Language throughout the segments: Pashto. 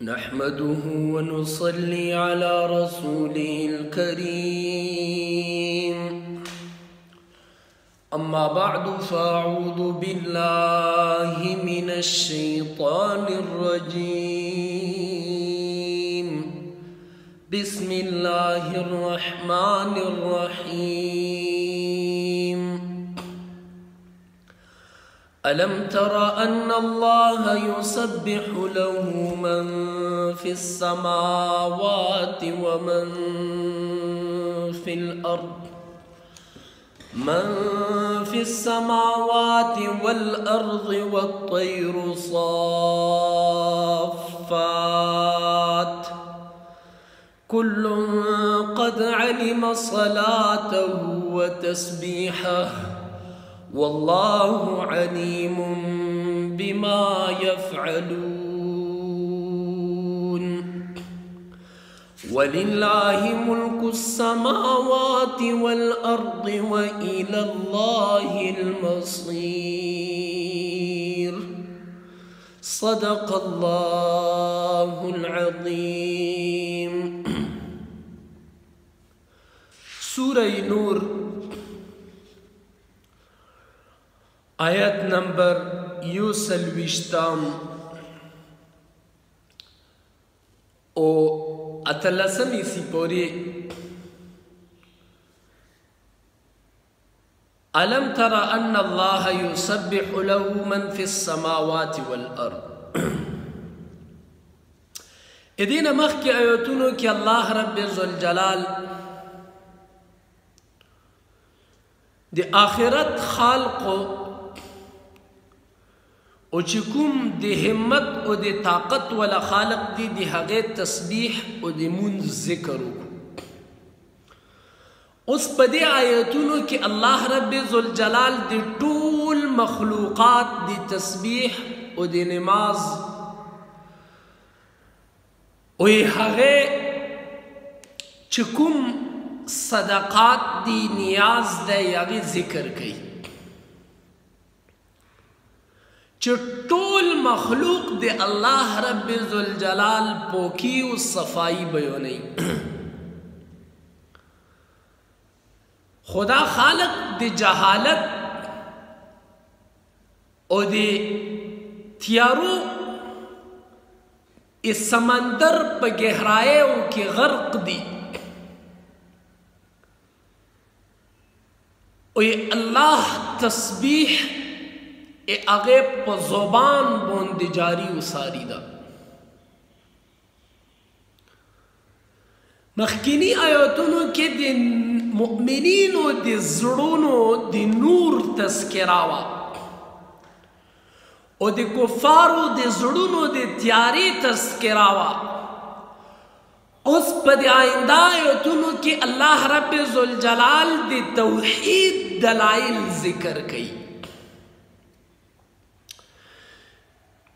नहमदुहु व नुसल्ली अला रसूलिल करीम। अम्मा बअदु फ़अऊज़ु बिल्लाहि मिनश शैतानिर रजीम। बिस्मिल्लाहिर रहमानिर रहीम। अलम तरा अन्नल्लाह युसब्बिहु लहु मन फिस समावाति व मन फिल अर्द मन फिस समावाति वल अर्दि वत्तैरु साफ़्फ़ात कुल्लुन क़द अलिम सलातहु व तस्बीहहु वल्लाहु अलीमुम बिमा यफ़अलून। वलिल्लाहि मुल्कुस समावाति वल अर्दि व इलल्लाहिल मसीर। सदक़ल्लाहुल अज़ीम। सूरह नूर आयत नंबर 21 ओ अतलसमी सिपोरी। अलम तरा अन्नल्लाह युसब्बिहु लहु मन फिस समावाति वल अर्द। इदीन मख की आयतुनो कि अल्लाह रब्बुल जलाल दे आखिरत खालको ओ चिकुम दे हिम्मत ओ दे ताकत वाला खालक दी दे हगे तस्बीह ओ दे मुन जिक्र उस पदे आयतुनो कि अल्लाह रब्बुल जलाल दे टूल मखलूकात दी तस्बीह ओ दे नमाज ओ हगे चिकुम सदकात दी नियाज दे यागी जिक्र कई टोल मखलूक दे अल्लाह रब्बुल जलाल पोकी व सफाई बयोनी। खुदा खालक दे जहालत और दे थियारो इस समंदर पर गहराए के गर्क दी और ये अल्लाह तस्बीह ए आगे प ज़ुबान बोंद जारी उसारी दा। मखकिनी आयतुनो के दे मुमिनीनो दे ज़ुड़ुनो दे नूर तस्किरावा और दे कुफारो दे ज़ुड़ुनो दे त्यारी तस्किरावा। उस पद आइंदा आयतुनो के अल्लाह रब्बुल जलाल दे तौहीद दलाइल जिक्र कई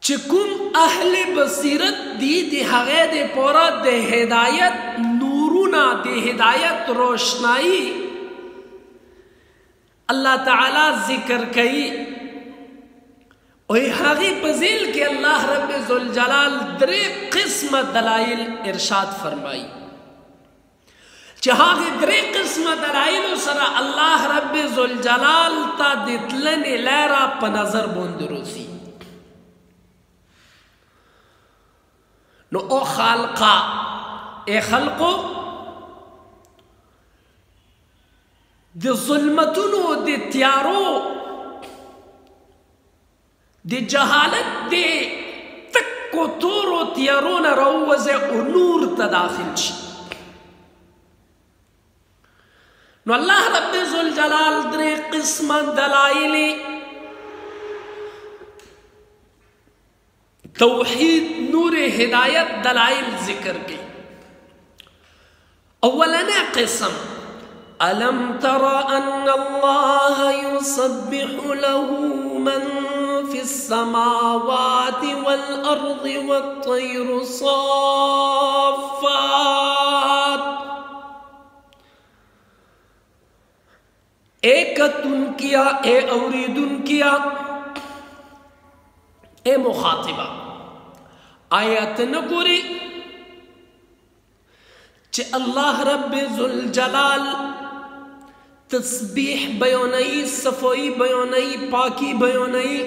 चिकुम अहले बसीरत दी दे हगे दे पोरा दे हिदायत नूरुना दे हिदायत रोशनाई अल्लाह ताला जिक्र कई और हगी पजील के अल्लाह रब्बुल जलाल दरे किस्म दलाइल इरशाद फरमाई जहाँ के दरे किस्म दलाइल सरा अल्लाह रब्बुल जलाल ता दितलन लहरा पनजर बोंदरोसी नो ओ खालका ए खलको दे जुल्मतुनो दे त्यारो दे जहालत दे तक्को तोरो त्यारो न रोवज़े ओ नूर तदाखिल ची। नो अल्लाह रब्बुल जलाल दरे किस्म दलाइली तौहीद नूर हिदायत दलाइल जिक्र की। अव्वलना क़िस्म अलम तरा अन्नल्लाह युसब्बिहु लहु मन फिस समावाति वल अर्दि वत्तैरु साफ़्फ़ात। एकतुन किया ए औरीदुन किया ए मुखातिबा آیت نگوری چه اللہ رب ذوالجلال تسبیح بیانئی، صفائی بیانئی، پاکی بیانئی،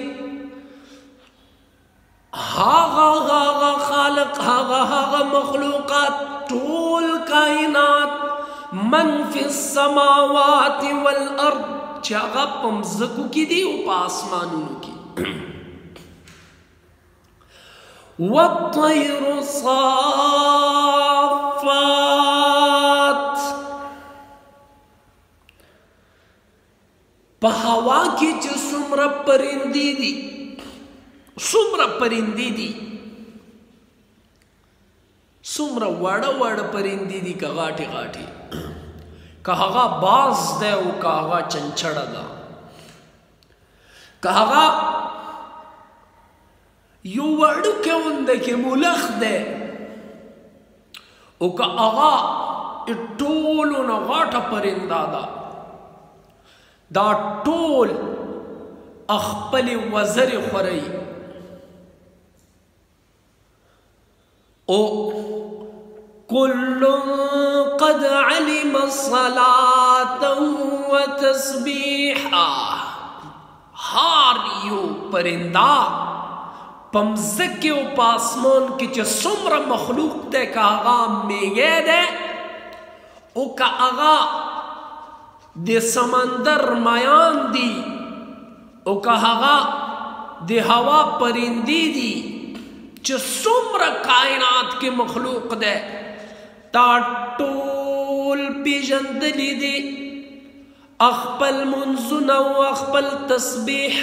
هاغا خالق، هاغا مخلوقات، طول کائنات، من فی السماوات والارض، چه هاغا پمزکو کی دی و پا آسمانونو کی، والطیر صافات، پا ہوا کی چه سمر پرندی دی، سمر پرندی دی، سمر وڑا وڑا پرندی دی که غاٹی غاٹی، که هغا باز دے و که هغا چنچڑا دا، که هغا یو وڑو که ونده که ملخ دے، و که هغا اٹولو نغاٹا پرندا دا، دا ټول اخپل وزر خورئی، او کل قد علم صلاة و تسبیحا، ہار یو پرندہ پمزکی و پاسمان کی چه سمر مخلوق دے کا آغا میگے دے، او کا آغا دے سمندر میان دی، او کا آغا دے ہوا پرندی دی، چه سمر کائنات کے مخلوق دے، تا ٹول پیجندلی دی، اخپل منزن و اخپل تسبیح،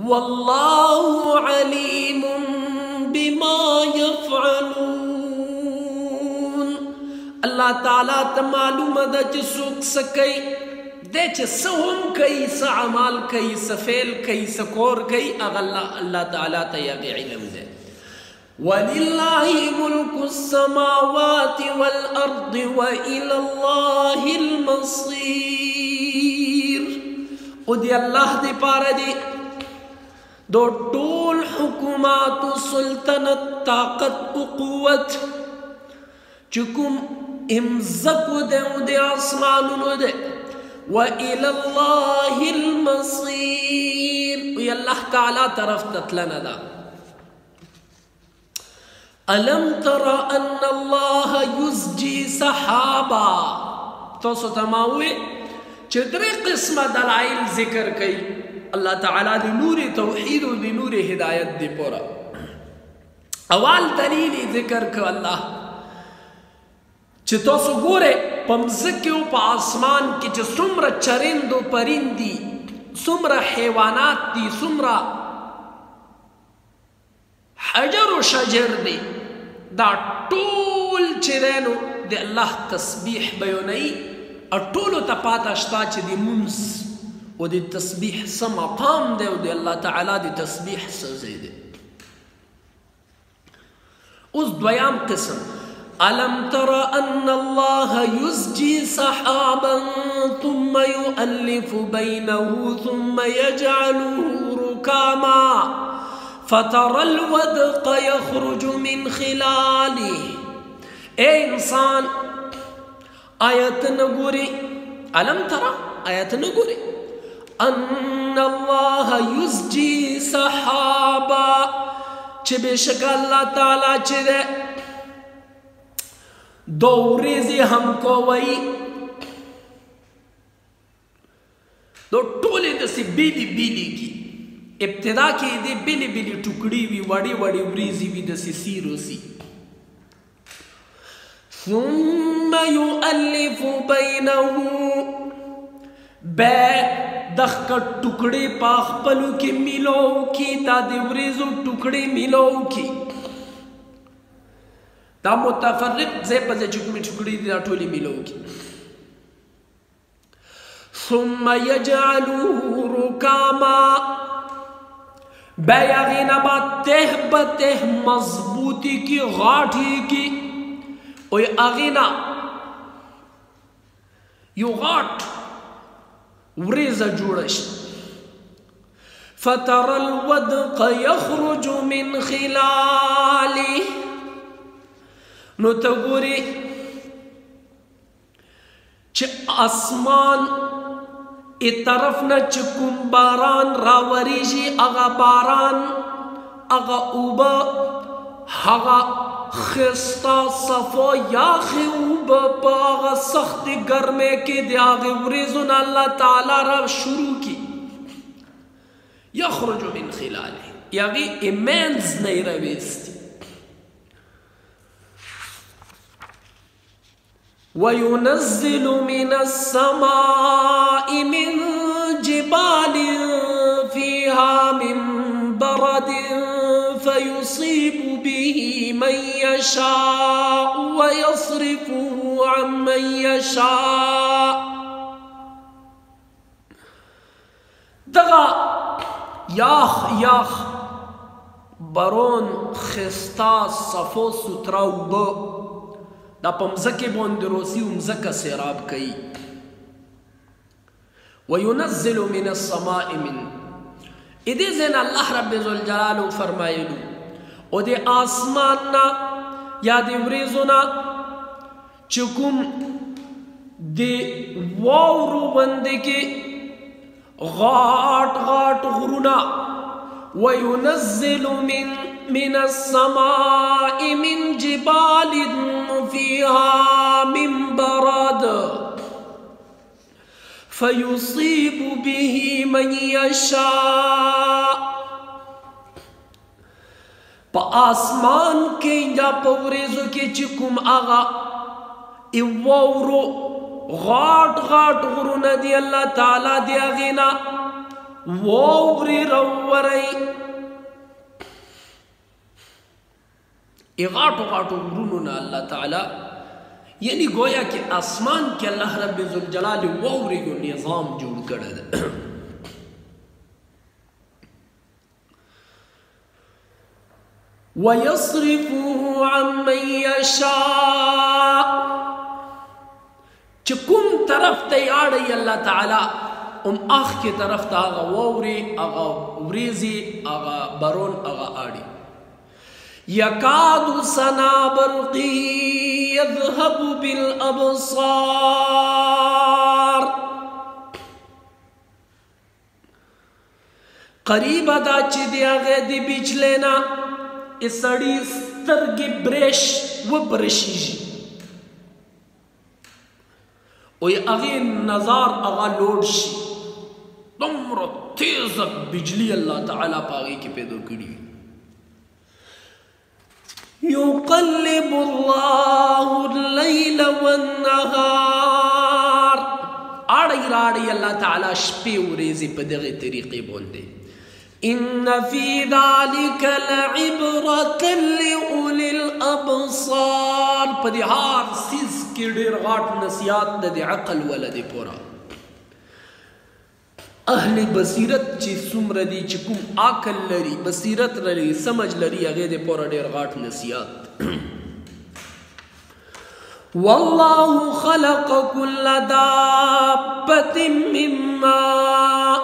واللہ علیم بما یفعلون، اللہ تعالیٰ تا معلوم دا چه سوک سکی دے چه سہم کئی، سا عمال کئی، سا فیل کئی، سا کور کئی، اللہ تعالیٰ تا یاغی علم دے، وَلِلَّهِ مُلْكُ السَّمَاوَاتِ وَالْأَرْضِ وَإِلَى اللَّهِ الْمَصِيرِ، او دی اللہ دی پارا دی دو ټول حکومات و سلطنت، طاقت و قوت چکم امزکو دے و دے آسمانونو دے، وَإِلَى اللَّهِ الْمَصِيرِ، وی اللہ تعالیٰ طرف تطلنا دا، أَلَمْ تَرَ أَنَّ اللَّهَ يُزْجِي سَحَابًا، تو سو تماوے چدر قسم دلائل ذکر کئی اللہ تعالیٰ دی نور توحید و دی نور ہدایت دی پورا، اول دلیل ذکر کر اللہ چه تو سو گورے پمزکیو پا آسمان کی چه سمر چرند و پرندی، سمر حیوانات دی، سمر حجر و شجر دی، دا ټول چه دینو دی اللہ تسبیح بیونئی، اور ټولو تا پاتا شتا چه دی منز و دی تسبیح سا مقام دے و دی اللہ تعالیٰ دی تسبیح سزے دے. اس دویام قسم أَلَمْ تَرَ أَنَّ اللَّهَ يُزْجِي سَحَابًا ثُمَّ يُؤَلِّفُ بَيْنَهُ ثُمَّ يَجْعَلُهُ رُكَامًا فَتَرَى الْوَدْقَ يَخْرُجُ مِنْ خِلَالِهِ، اے انسان آیت نگوری، أَلَمْ تَرَ آیت نگوری ان اللہ یزجی صحابا، چھ بے شک اللہ تعالیٰ چھ دے دو ریزی ہم کو وئی، دو ٹولے دسی بیلی بیلی کی، ابتدا کی دی بیلی بیلی ٹکڑی وی، وڑی وڑی ریزی وی دسی سیرو سی، ثم یؤلف بینہو، بے دخکر ٹکڑے پاخ پلو کی ملو کی، تا دی وریزو ٹکڑے ملو کی، تا متفرق زی پزے چکمی ٹکڑی دی دا ٹولی ملو کی، ثم یجعلوه رکاما، بے یغین با تہ بتہ مضبوطی کی، غاٹھی کی، اوی اغینا یو غاٹ وریزا جوڑش، فترى الودق يخرج من خلاله. نو تګوري چې اسمان ای طرف نه چې کوم باران راوریږي، هغه باران، هغه اوبه، هغه خستا صفا یاخې اوبه په هغه سختې ګرمۍ کې د هغې وریځو نه الله تعالی را شروع کي. یخرج من خلاله، یغې منځ نه یې راویستي. وينزل من السماء من جبال فيها من برد فيصيب به من يشاء ويصرفه عن من يشاء. دغا یاخ برون خستا صفو ستراوبه دا په مځکې باندې روسي او مځکه سیراب کوي. وينزل من السماء من دې ځای الله رب ذوالجلال فرمایلو او د آسمان نه یا د وریځو نه چې کوم د واورو باندې کې غاټ غاټ غرونه، وينزل من السماء من جبال فيها من برد فيصيب به من يشاء. پا آسمان کے یا پا وریزو کے چکم آغا ایوورو غاٹ غاٹ غرون دی اللہ تعالی دی آغینا ووری رووری غاٹو غاٹو غروننا اللہ تعالی، یعنی گویا کہ آسمان کے اللہ رب ذوالجلال ووری کو نظام جوڑ کرد. وَيَصْرِفُهُ عَمَّن يَشَاءُ، چکم طرف تیاڑی اللہ تعالی آخ کی طرف تا آغا ووری، آغا وریزی، آغا برون، آغا آڑی. يكاد سنا برقه يذهب بالأبصار. قریب دا چی دی آغا دی بیچ لینا اسڑی سترگی بریش و برشیجی او آغی نظار آغا لوڈ شی دمر تیز بجلی اللہ تعالی پاگی کی پیدو کری. يقلب الله الليل والنهار، آڑی راڑی اللہ تعالی شپی و ریزی پا دغی طریقی بولدے. ان فی ذالک لعبرة لأولی الابصار، پا دی ہار سیز کی دیر غاٹ نسیات دا دی عقل ولدی پورا. اہل بصیرت چی سمر دی چی کم آکل لری، بصیرت لری، سمجھ لری، اگے دے پورا دیر غاٹ نسیات. واللہ خلق کل دابت من ماء،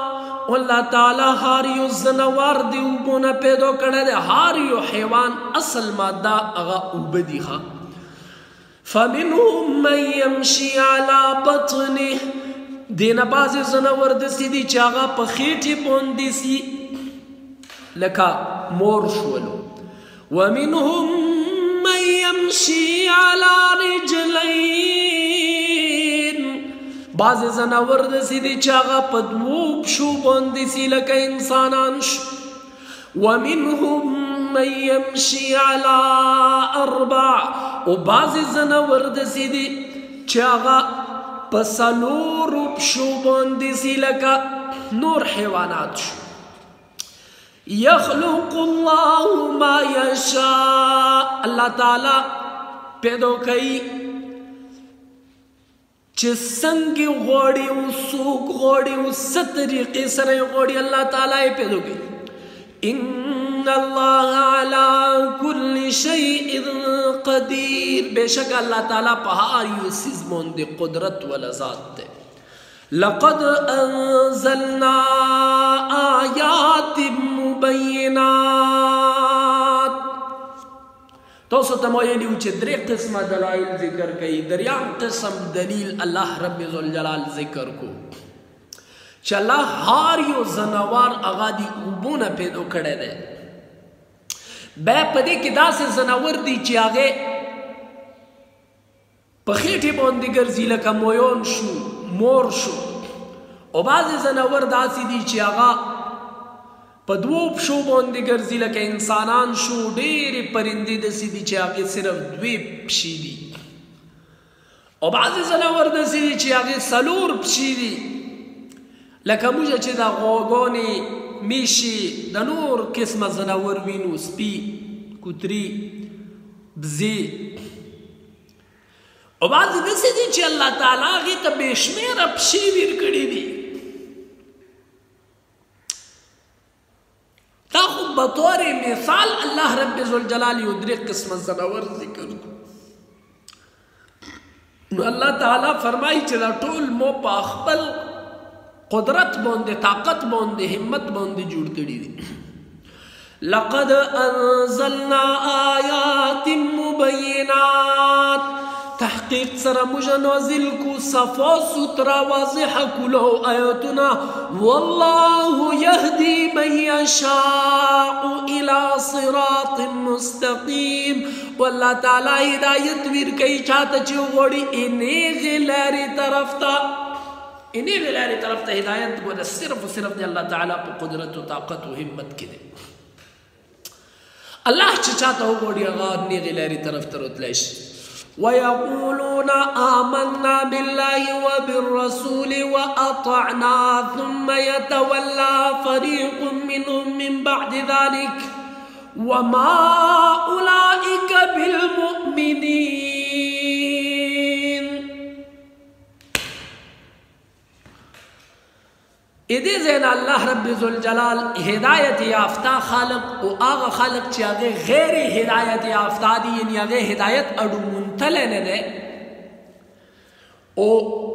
واللہ تعالی ہاریو زنوار دی اوبونا پیدو کردے، ہاریو حیوان اصل مادہ اغا اوبدی خوا. فمنهم من يمشي على بطنه، دینا بازی زنور دسی دی چاگا پا خیٹی پوندی سی لکا مور شولو. ومنهم من يمشي على رجلين، بازی زنور دسی دی چاگا پا دوب شو پوندی سی لکا انسانان شو. ومنهم من يمشي على اربع، و بازی زنور دسی دی چاگا پسلور پشو باندی سی لکا نور حیوانات شو. یخلق اللہ ما یشاء، اللہ تعالی پیدو کئی چه سنگی غوڑی و سوک غوڑی و ستریقی سرے غوڑی اللہ تعالی پیدو کئی. ان اللہ علی کل شیء قدیر، بے شک اللہ تعالی پہاری و سیز موندی قدرت والا ذات تے. لقد انزلنا آیات مبینات. تاسو ته ویلي وو چې درې قسمه دلایل ذکر کوي. دریم قسم دلیل الله رب ذوالجلال ذکر کو چې الله هر یو ځناور هغه د اوبو نه پیدا کړی دی. بیا په دې کې داسې ځناور دي چې هغې په خېټې باندې ګرځي لکه مویون شو، مور شو، او بعضې ځناور داسې دي چې هغه په دوو پښو باندې ګرځي لکه انسانان شو. ډېرې پرندې داسې دي چې هغې صرف دوې پښې دي، او بعضې ځناور داسې دي چې هغې څلور پښې دي لکه موږ چې د غواګانې، میشي، د نور قسمه ځناور وینو، سپي، کوتري، بزې. او بعضې داسې دي چې الله تعالی هغې ته بې شمېره پښې ورکړي دي. دا خو بطور مثال الله رب ذوالجلال یو درې قسمه ځناور ذکر کړو. نو الله تعالی فرمایي چې دا ټول مو په خپل قدرت باندې، طاقت باندې، همت باندې جوړ کړي دي. لقد انزلنا آیات مبینات، تحقیق سره موږ نازل کو صفا سوترا واضح کولو آیاتنا. والله یهدی من یشاء الى صراط مستقیم. والله تعالی هدایت ورکوي چاته چې غواړي انیغې لارې طرف ته. انیغې لارې طرف ته هدایت ګوره صرف و صرف د الله تعالی په قدرت و طاقت و همت کې دی. الله چې چاته وغواړي هغه انیغې لارې طرف ته راتلی شي. ويقولون آمنا بالله وبالرسول وأطعنا ثم يتولى فريق منهم من بعد ذلك وما أولئك بالمؤمنين. ادې زین الله رب ذوالجلال هدایت یافته خالق او هغه خالق چې هغه غیر هدایت یافته دي، یعنی هغه هدایت اډمونتلی نه دی، او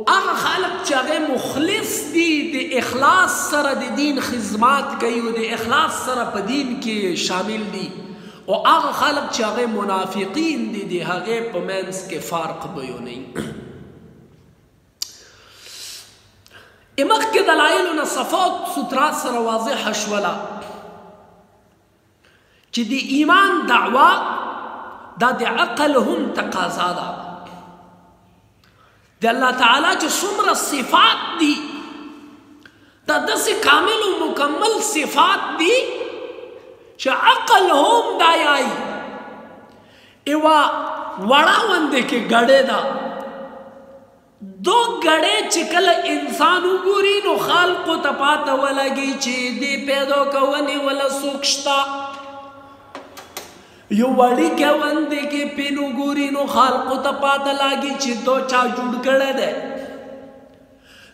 هغه خالق چې هغه مخلص دي، د اخلاص سره د دین خدمات کوي او د اخلاص سره په دین کې شامل دي، او هغه خالق چې هغه منافقین دي د هغې په منځ کې فرق بیانوي. مخکې دلایلو نه صفات سوترات سره واضحه شوله چې د ایمان دعوه دا د عقل هم تقاضا ده. د الله تعالی چې څومره صفات دي دا داسې کامل و مکمل صفات دي چې عقل هم دا یایي. یوه وړه غوندې کې ګړې ده، دو گڑے چکل انسان وګوري نو خالقو ته پاته ولګي چې دې پیدا کوونې ولا څوک شته. یو وړیکه غوندې کې پین وګوري نو خالقو ته پاته لګي چې دو چا جوړ کړی دی.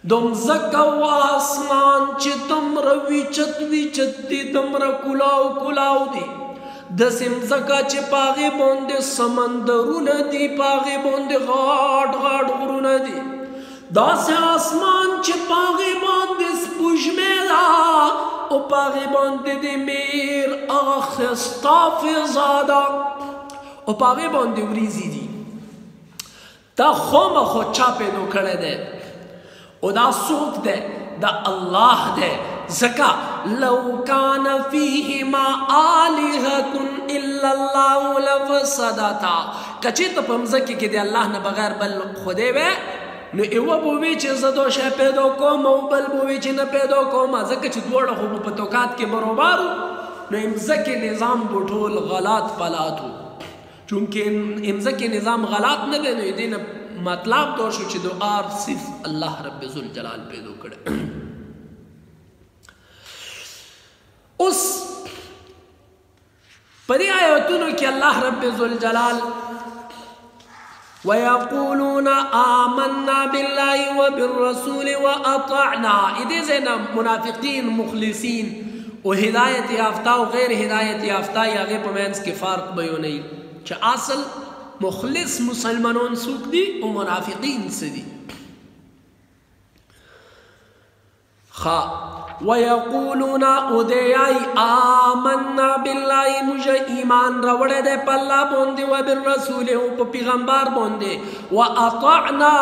د مځکه او اسمان چې دومره ویچت ویچت دي، دومره کلاو کلاو دي، داسې مځکه چې په هغې باندې سمندرونه دي، په هغې باندې غاټ غاټ غرونه دي، داسې اسمان چې په هغې باندې سپوږمۍ ده او په هغې باندې د میر هغه ښایسته فضا ده او په هغې باندې وریځې دي. دا خامخا چا پیدا کړی دی او دا څوک دی؟ دا الله دی. ځکه لو کان فیهما آلهة الا الله لفسدتا. که چېرته په مځکې کې د الله نه بغیر بل خدای وی نو یوه به وي چې زه دا شی پیدا کوم او بل به وي چې نه پیدا کوم، ځکه چې دواړه خو په توکات کې برابر وو. نو مځکې نظام به ټول غلط پلات وو. چونکې مځکې نظام غلط نه دی نو دې نه مطلب دا شو چې د هر صرف الله رب ذوالجلال پیدا کړی. اوس په دې آیاتونو کې الله رب ذوالجلال ويقولون آمنا بالله وبالرسول وأطعنا، دې ځای نه منافقین، مخلصین او هدایت یافته او غیر هدایت یافته یې هغې په منځ کې فرق بیانوي چې اصل مخلص مسلمانان څوک دي او منافقین څه دي. وَيَقُولُونَ اُدَيَّي آمَنَّا بِاللَّهِ مُجھے ایمان روڑے دے پاللہ بوندے وَبِالرَّسُولِ پا پیغمبر بوندے وَأَطَعْنَا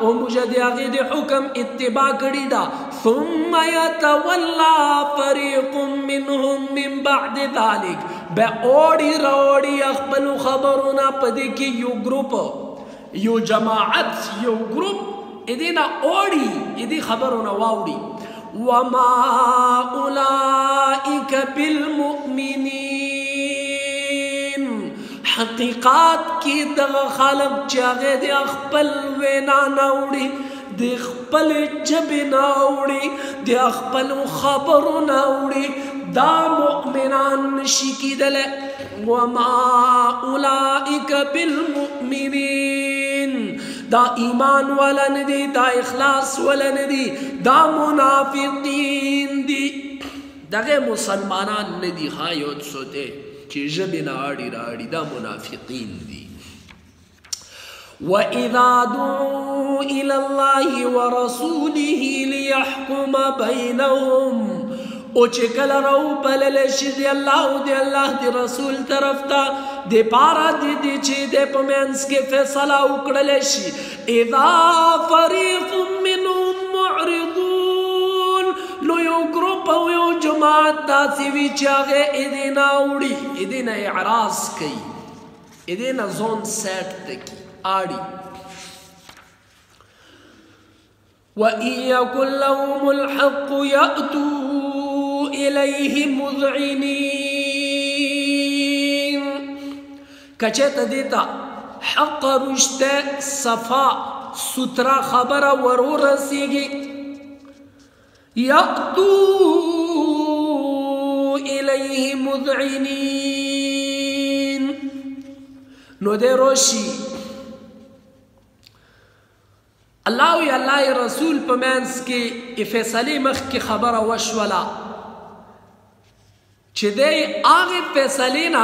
و مجھے دے آگے دے حکم اتباع کری دا ثُمَّ يَتَوَلَّا فَرِيقٌ مِّنْهُمْ مِّن بَعْدِ ذَلِكَ بے اوڑی روڑی اخبلو خبرونا پدے کی یو گروپ یو جماعت یو گروپ ادینا اوڑی ادی خبرونا واوڑی وَمَا أُولَئِكَ بِالْمُؤْمِنِينَ حقیقات کی دغ خالق چاگے دے اخپل وینا ناوڑی دے اخپل جب ناوڑی دے اخپل خبر ناوڑی دا مؤمنان نشکی دلے وَمَا أُولَئِكَ بِالْمُؤْمِنِينَ دا ایمان والا ندی دا اخلاص والا ندی دا منافقین دی دغه مسلمانان ندی خایوت سوتے چی جبنا آڑی راڑی دا منافقین دی وَإِذَا دُعُوا إِلَى اللَّهِ وَرَسُولِهِ لِيَحْكُمَ بَيْنَهُمْ او چکل رو پللشی دی اللہ دی اللہ دی رسول طرف تا دی پارا دی چی دی پمینس کے فیصلہ اکڑلشی اذا فریق منهم معرضون نو یو گروپ و یو جماعت دا سیوی چاگے ادینا اوڑی ادینا اعراض کئی ادینا زون سیٹ تکی آڑی وَإِن يَكُن لَّهُمُ الْحَقُّ يَأْتُوا إِلَيْهِ مُذْعِنِينَ کچھت دیتا حق رشتے صفا سترہ خبر ورور رسیگی يَأْتُوا إِلَيْهِ مُذْعِنِينَ نو دے روشی اللہ وی اللہ رسول پمینس کی فیصلی مخ کی خبر وشولا چھ دے آغی فیصلینا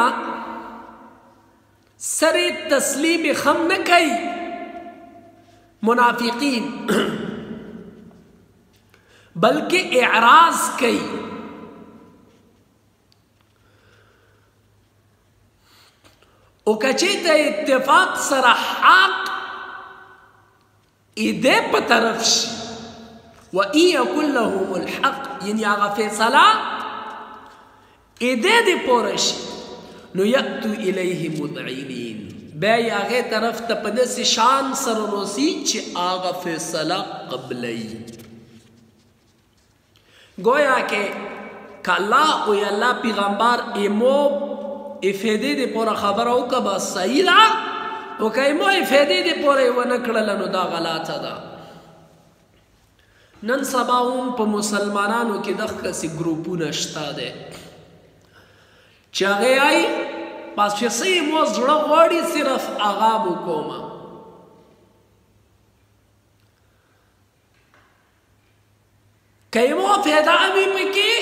سر تسلیم خم نکئی منافقین بلکہ اعراض کئی او کچیتا اتفاق سر حق ایدے پا طرف شی وَإِن يَكُن لَّهُمُ الْحَقِّ یعنی آغا فیصلہ ایدے دے پورشی نو یأتو الیہ مدعینین بے آغے طرف تا پدس شان سرنوسی چی آغا فیصلہ قبلی گویا کہ اللہ و اللہ پیغمبر ایمو افیدے دے پورا خبرو کا بس صحیح دا او که مو افیدی دی پوری و نکڑلنو دا غلاطا دا نن سباون پا مسلمانانو کی دخ کسی گروپو نشتا دے چاگه آئی پاس فیسی مو زڑا غوڑی صرف آغابو کوما که مو فیدانی پکی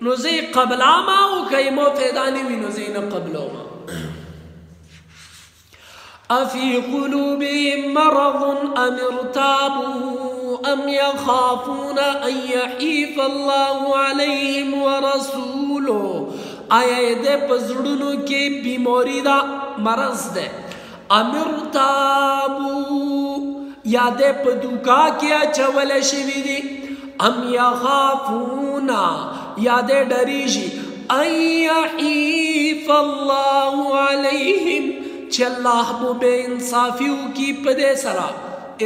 نوزی قبلاما و که مو فیدانی وی نوزی نقبلوما أفي قلوبهم مرض أم ارتابوا أم يخافون أن يحيف الله عليهم ورسوله آیا دے پزڑنو کے بیماری دا مرض دے أم ارتابوا یا دے پدوکا کیا چول شوی دی أم يخافون یا دے ڈریجی أن يحيف الله عليهم چھ اللہ بو بے انصافیو کی پدے سرا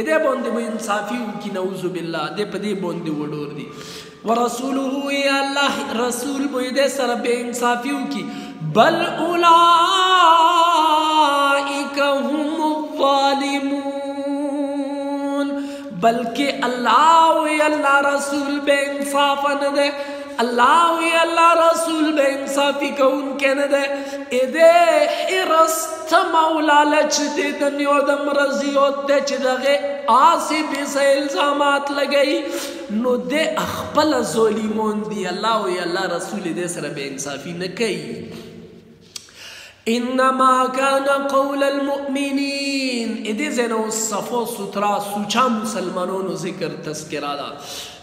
ادے بوندے بو انصافیو کی نعوذ باللہ دے پدے بوندے وڈور دی ورسولہ یا اللہ رسول بو ادے سرا بے انصافیو کی بل اولائک هم الظالمون بلکہ اللہ و اللہ رسول بے انصافا ندے اللہ و اللہ رسول بے انصافی کو ان کے ندے ادے حرست مولا لچ دے دنیو دم رضیوت دے چھ دغے آسی بے سے الزامات لگئی نو دے اخبل ظلمون دی اللہ و اللہ رسول دے سر بے انصافی نکئی انما كان قول المؤمنین ادے زینو صفو سترا سوچا مسلمانوں ذکر تذکرہ دا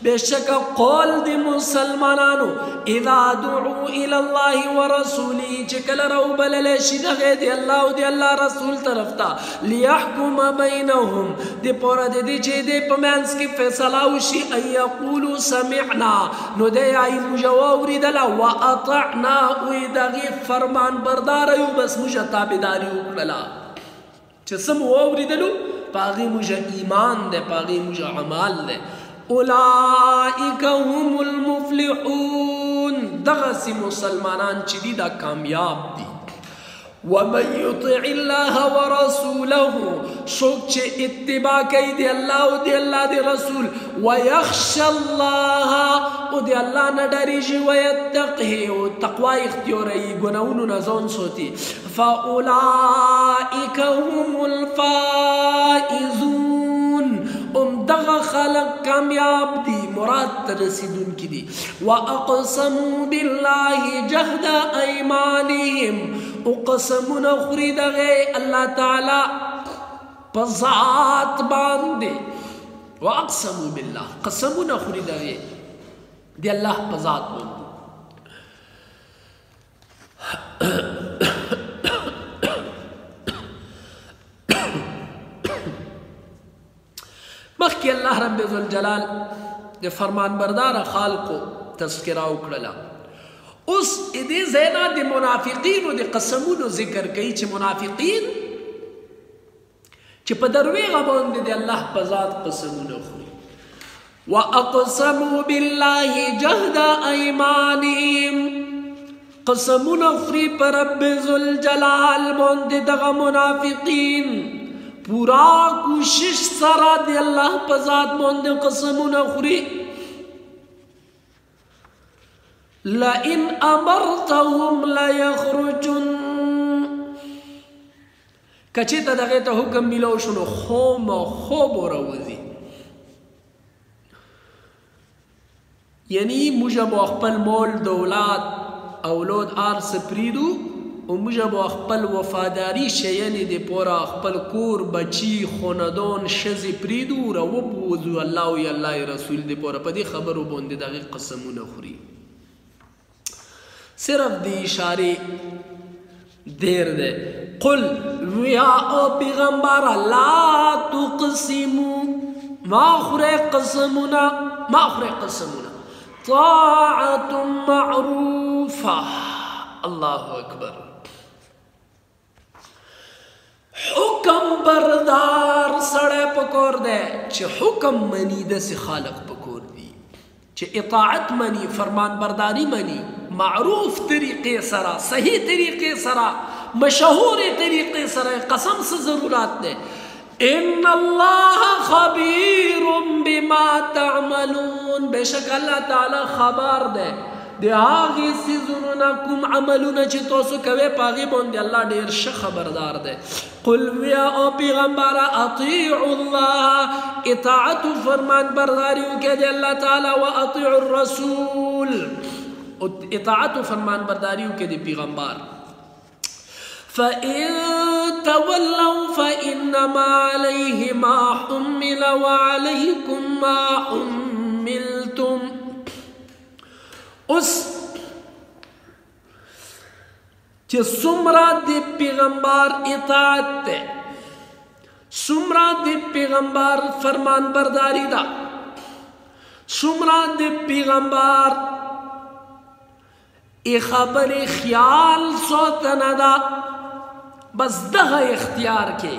بشک قول دی مسلمانانو اذا دعو الى الله ورسوله چکل رو بلل شدغه دی اللہ و دی اللہ رسول طرف تا لیحکم بینهم دی پورا دی چه دی پمینس کی فیصلاوشی ان یقولو سمعنا نو دی آئی مجاوری دلا و اطعنا وی دغی فرمان برداریو بس مجا تابداریو کلا چه سم ووری دلو پاغی مجا ایمان دے پاغی مجا عمال دے اولئک هم المفلحون دغسی مسلمانان چی دی دا کامیاب دی ومن يطع الله ورسوله شوک چه اتباع کئی دی اللہ و دی اللہ دی رسول ویخشى الله و دی اللہ ندریجی ویتقه و تقوی اختیاری گناونو نزون سوتی فاولئک هم الفائزون دغ خلق کامیاب دی مراد ترسیدون کی دی وَأَقْسَمُوا بِاللَّهِ جَهْدَ أَيْمَانِهِمْ اقسمون خرید غی اللہ تعالی پزات باندے وَأَقْسَمُوا بِاللَّهِ قسمون خرید غی دی اللہ پزات باندے مخی اللہ رب ذوالجلال دے فرمان بردار خالقو تذکرہ اکڑلا اس ادی زینا دے منافقین و دے قسمونو ذکر کئی چھ منافقین چھ پدروی غبان دے اللہ پزاد قسمونو خوری وَأَقْسَمُوا بِاللَّهِ جَهْدَ أَيْمَانِهِمْ قسمونو خوری پر رب ذوالجلال باندے دغا منافقین پورا کوشش سرا دی اللہ پزاد موندے قسمون خوری لئن امرتهم لیخرجن کچی تا دغیتا حکم ملو شنو خوم خوب روزی یعنی مجھا با اخپل مول دولات اولاد آر سپریدو و مجھا با اخپل وفاداری شیانی دی پورا اخپل کور بچی خوندون شزی پریدو را وبوزو اللہ و یا اللہ رسول دی پورا پا دی خبرو بوندی داغی قسمون خوری صرف دی اشاری دیر دے قل ویا او پیغمبر لا تقسمو ما خورے قسمونا طاعت معروفہ اللہ اکبر حکم بردار سڑے پکور دے چھ حکم منی دے سے خالق پکور دی چھ اطاعت منی فرمان برداری منی معروف طریقے سرا صحیح طریقے سرا مشہور طریقے سرا قسم سے ضرورات دے ان اللہ خبیر بما تعملون بے شک اللہ تعالی خبر دے دی آغی سیزنونا کم عملونا چی توسو کوئے پاغی بوندی اللہ دیر شخ خبردار دے قل ویا او پیغمبارا اطیعو اللہ اطاعت فرمان برداریو کے دے اللہ تعالی و اطیعو الرسول اطاعت فرمان برداریو کے دے پیغمبار فَإِن تَوَلَّوْا فَإِنَّمَا عَلَيْهِ مَا حُمِّلَ وَعَلَيْكُمْ مَا حُمِّلْتُمْ اس چه سمرا دی پیغمبر اطاعت تے سمرا دی پیغمبر فرمان برداری دا سمرا دی پیغمبر ای خبر خیال سوتنا دا بس دغا اختیار کے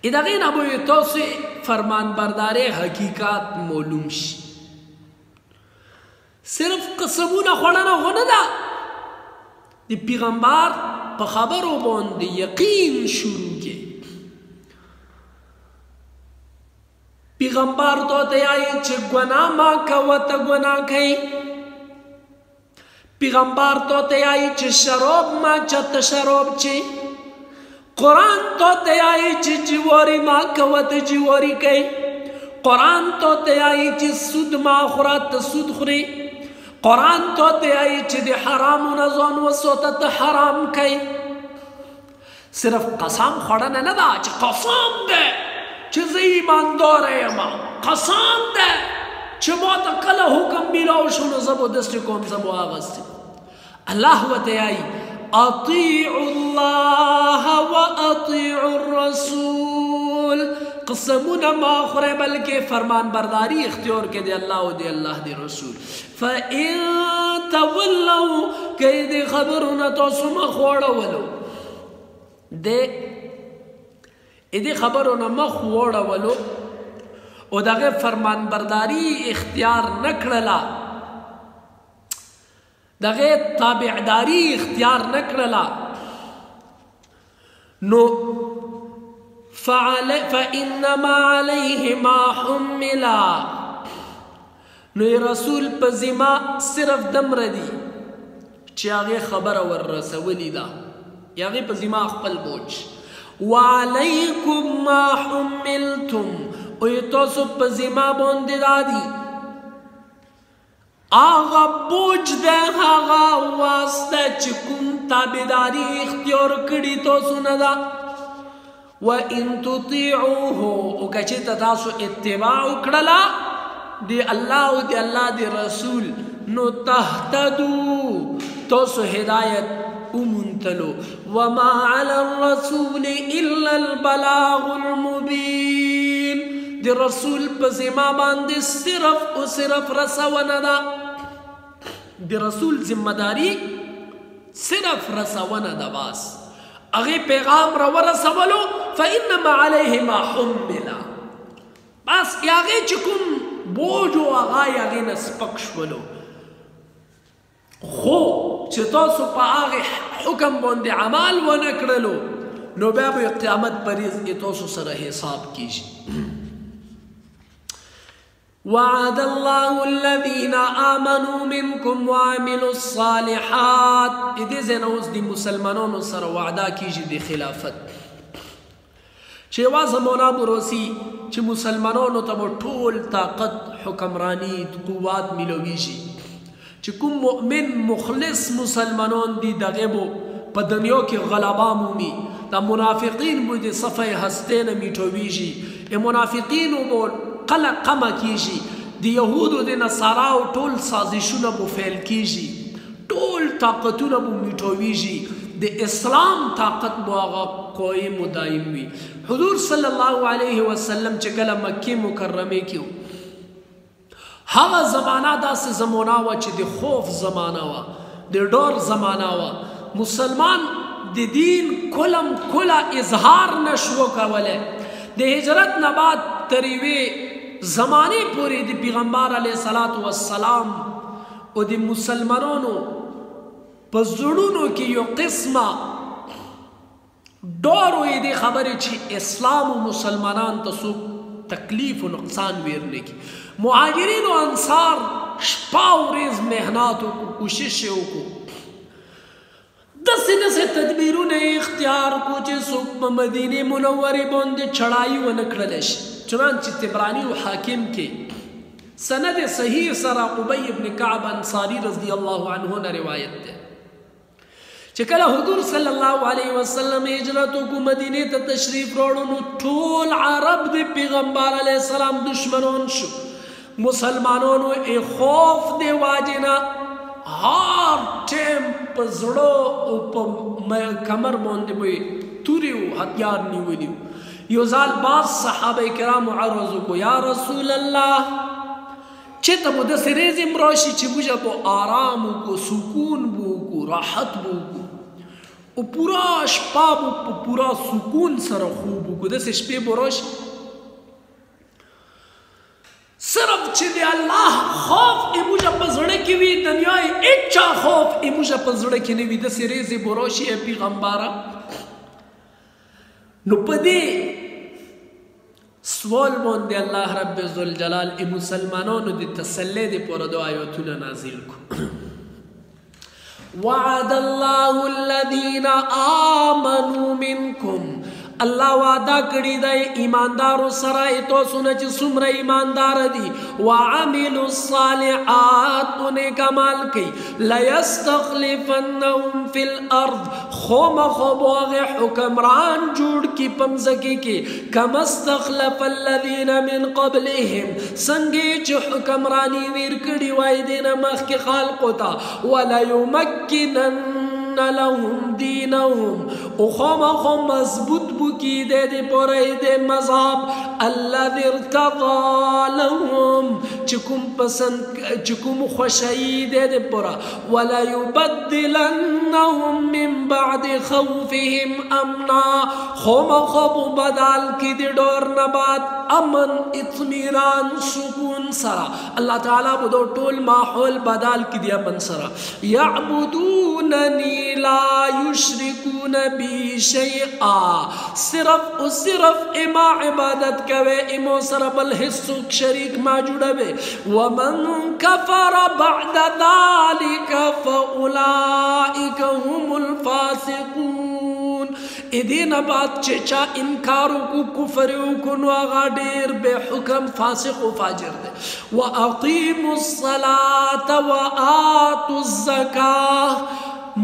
ادغین ابو توسی فرمان برداری حقیقات معلوم شی صرف قسمونا خوڑانا ہونا دا دی پیغمبر پا خبرو باندی یقین شروع کے پیغمبر تو تیائی چه گناہ ما کوتا گناہ کئی پیغمبر تو تیائی چه شراب ما چت شراب چه قرآن تو تیائی چه جواری ما کوتا جواری کئی قرآن تو تیائی چه سود ما خورات سود خوری قرآن تو تے آئی چی دی حرام و نزون و سوتت حرام کئی صرف قسم خوڑا ندا چی قسم دے چې زه ایمانداره یم، قسم ده چې ما ته کله حکم میلاو شو نو زه به داسې کوم، زه به اغوستې. الله ورته وایي اطیعوا الله واطیعوا الرسول، قسمونه ما خورئ بلکې فرمان برداری اختیار کې دی الله او دی الله دی رسول. فإن تولوا که دې خبرونه تاسو مخ واړولو، دې خبرونه مخ واړولو او دغه فرمان برداری اختیار نه کړله، دغه تابعداري اختیار نه کړله، نو فإنما عليه ما حملا، نو رسول په ذمه صرف دمره دي چې هغې خبره وررسولې ده، یا هغې په ذمه خپل بوج. وعلیکم ما حملتم، او تاسو په ذمه باندې دا دي هغه بوج ده، هغه واسطه چې کوم تابعداري اختیار کړي تاسو نه ده. وَإِن تُطِيعُوهُ، او که چېرته تاسو اتباع وکړله د الله او د الله د رسول، نو تهتدوا، تاسو هدایت وموندلو. وما على الرسول إلا البلاغ المبين، د رسول په ذمه باندې صرف او صرف رسونه ده، د رسول ذمهداري صرف رسونه ده، بس هغې پیغام را ورسولو. فإنما عليه ما حملا، بس هغې چې کوم بوج و هغه یې هغې نه سپک شولو. خو چې تاسو په هغې حکم باندې عمل ونه کړلو نو بیا به قیامت په ورځ کې تاسو سره حساب کیږي. وعد الله الذين آمنوا منكم وعملوا الصالحات، دې ځای نه اوس د مسلمانانو سره وعده کیږي د خلافت، چې یوه زمانه به راسي چې مسلمانانو ته به ټول طاقت، حکمرانی، قوت میلاویږي، چې کوم مؤمن مخلص مسلمانان دي دغه به په دنیا کې غلبه مومي، د منافقین به د صفحه هستې نه میټویږي، منافقینو به قمه کیږي، د یهودو د نصاراو ټول سازشونه به فیل کیږي، ټول طاقتونه به میټویږي، د اسلام طاقت به هغه قایم و دایم وي. حضور صلی الله علیه وسلم چې کله مکې مکرمې کې و، هغه زمانه داسې زمانه وه چې د خوف زمانه وه، د ډار زمانه وه، مسلمان د دین کلم کله اظهار نشو کولی. د هجرت نه بعد تر یوې زمانې پورې د پیغمبر علیه الصلاة والسلام او د مسلمانانو په زړونو کې یو قسمه ډار وي د خبرې چې اسلام او مسلمانان ته څوک تکلیف و نقصان ورنه کی. مهاجرین و انصار شپه و ورځ محنت وکړو، کوشش یې وکړو، داسې داسې تدبیرونه اختیار کړو چې څوک په مدینې منورې باندې چړهایي ونه کړلی شي. چنانچه طبراني و حاکم کې سند صحیح سره ابی ابن کعب انصاری رضی الله عنه نه روایت ده چې کله حضور صلی الله علیه وسلم هجرت وکړو، مدینې ته تشریف راوړو، نو ټول عرب د پیغمبر علیه السلام دشمنان شو. مسلمانانو خوف د واجې نه هر ټیم په زړه او په کمر باندې به تورې و هتیار نیولي و. یو ځل بعض صحابه کرامو عرض وکړو یا رسول الله چې ته به داسې ریزم راشي چې موږ به آرام وکړو، سکون به وکړو، راحت به وکړو او پورا شپه به په پورا سکون سره خوب وکړو، داسې شپې به راشي صرف چې د الله خوف موږ په زړه کې وي، دنیا یې هېچا خوف موږ په زړه کې نه وي، داسې ریزې به راشي پیغمبره. نو په دې سوال باندې الله رب ذوالجلال مسلمانانو د تسلی دپاره دا آیاتونه نازل کړو. وعد الله الذين آمنوا منكم، الله وعده کړی دی ایماندارو سره تاسو نه چې څومره ایماندار دي وعملوا الصالحات نیک عمل کوي لیستخلفنهم فی الارض خامخا هغه حکمران جوړ کی پمزکی کی کما استخلف الذین من قبلهم څنګه چې حکمرانی ور کړی وای دینه مخکې خلقو ته ولا یمکنن لهم دینهم او خامخا مضبوط بکی دے پوری دے مذہب الذی ارتضى لهم چکم پسند چکم خوشی دے پورا ولا یبدلنهم من بعد خوفهم امنا خامخا بدل کی دے ډور نبات امن اطمینان سکون سرا اللہ تعالی بدو ټول ماحول بدل کی دے امن سرا یعبدوننی لا یشرکون بی شیئا صرف و صرف اما عبادت کوے امو سرب الحسوک شریک ما جڑوے ومن کفر بعد ذالک فاولائک هم الفاسقون ادین بات چچا انکارو کو کفریو کو نواغا دیر بے حکم فاسق و فاجر دے وَأَقِيمُوا الصَّلَاةَ وَآتُوا الزَّكَاةَ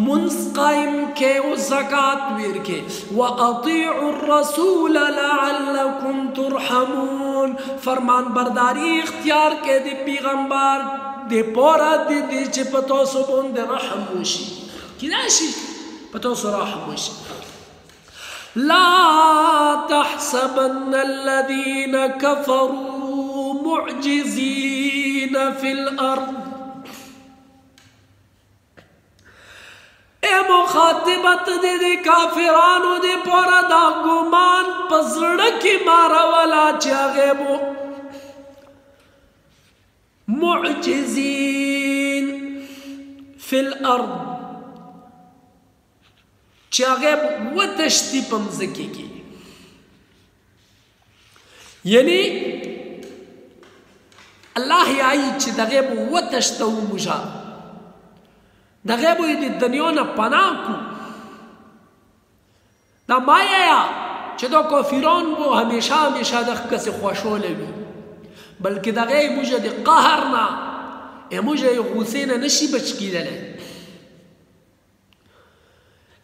منس قائم کے و زکاة ویر کے وَأَطِيعُوا الرَّسُولَ لَعَلَّكُمْ تُرْحَمُونَ فرمان برداری اختیار کے دی پیغمبر دی پورا دی چی پتو سبون دی رحم وشی کی ناشی پتو سو رحم وشی لا تحسبن الذين كفروا معجزين في الأرض اے مخاطبت دے کافرانو دے پورا دا گمان پزڑکی مارا والا چاگے بو معجزین فی الارض چاگے و تشتی پمزکی کی یعنی اللہ آئی چی دغیب و تشتو مجا دغیبو دی دنیا نا پناہ کو دا مایا چی دا کافران بو ہمیشہ ہمیشہ دخ کسی خوشو لگی بلکہ دغیب مجھے دی قہر نا اے مجھے غصے نا نشی بچ کی دلے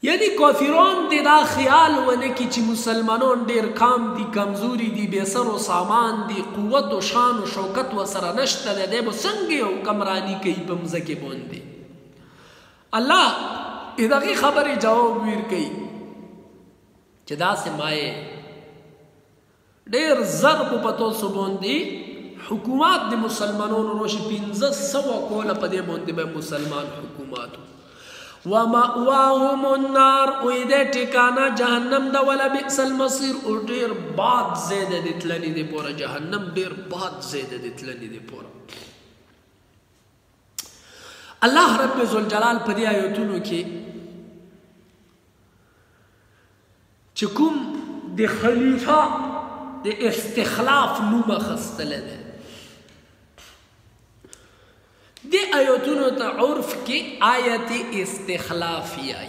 یعنی کافران دی دا خیال ونکی چی مسلمانون دیر کام دی کمزوری دی بے سر و سامان دی قوت و شان و شوکت و سرنشت دے بو سنگی و کمرانی کئی بمزکی بوندی اللہ ادھاقی خبری جواب ویر کئی چدا سے مائے دیر ضرب پتو سبون دی حکومات دی مسلمانون روشی 1500 کولا پدے بوندی میں مسلمان حکوماتو وَمَأْوَاهُمُ النَّارُ اویدے ٹکانا جہنم دا ولا بئس المصیر اور دیر بات زیدہ دیتلنی دے پورا جہنم دیر بات زیدہ دیتلنی دے پورا اللہ رب ذوالجلال پدی آیتونو کی چکم دی خلیفہ دی استخلاف نوم خستلے دے دی آیتونو تا عرف کی آیت استخلافی آئی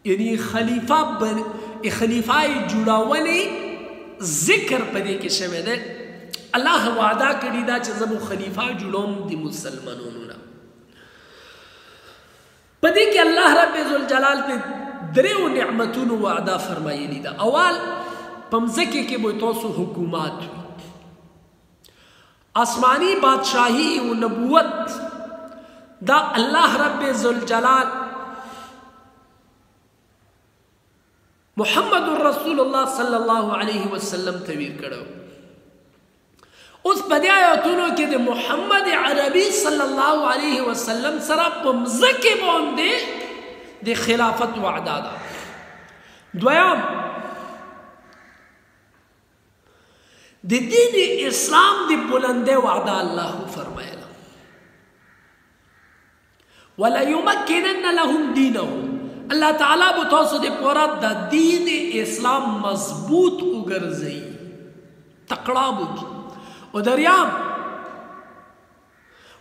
یعنی خلیفہ جوڑاولی ذکر پدی کے شوے دے اللہ وعدہ کری دا چیزمو خلیفہ جوڑاوم دی مسلمانونو پدی کہ اللہ رب ذوالجلال پہ دریو نعمتون وعدہ فرمائی لی دا اول پمزکی کے بویتوسو حکومات آسمانی بادشاہی و نبوت دا اللہ رب ذوالجلال محمد الرسول اللہ صلی اللہ علیہ وسلم تویر کرو اس پدی آیاتونو کے دے محمد عربی صلی اللہ علیہ وسلم سرا پمزکی بوندے دے خلافت وعدہ دا دویام دے دین اسلام دے بلندے وعدہ اللہ فرمائے لا وَلَيُمَكِّنَنَّ لَهُمْ دِينَهُمْ اللہ تعالیٰ بتوسو دے پورا دا دین اسلام مضبوط اگرزئی تقرابو کی ودریام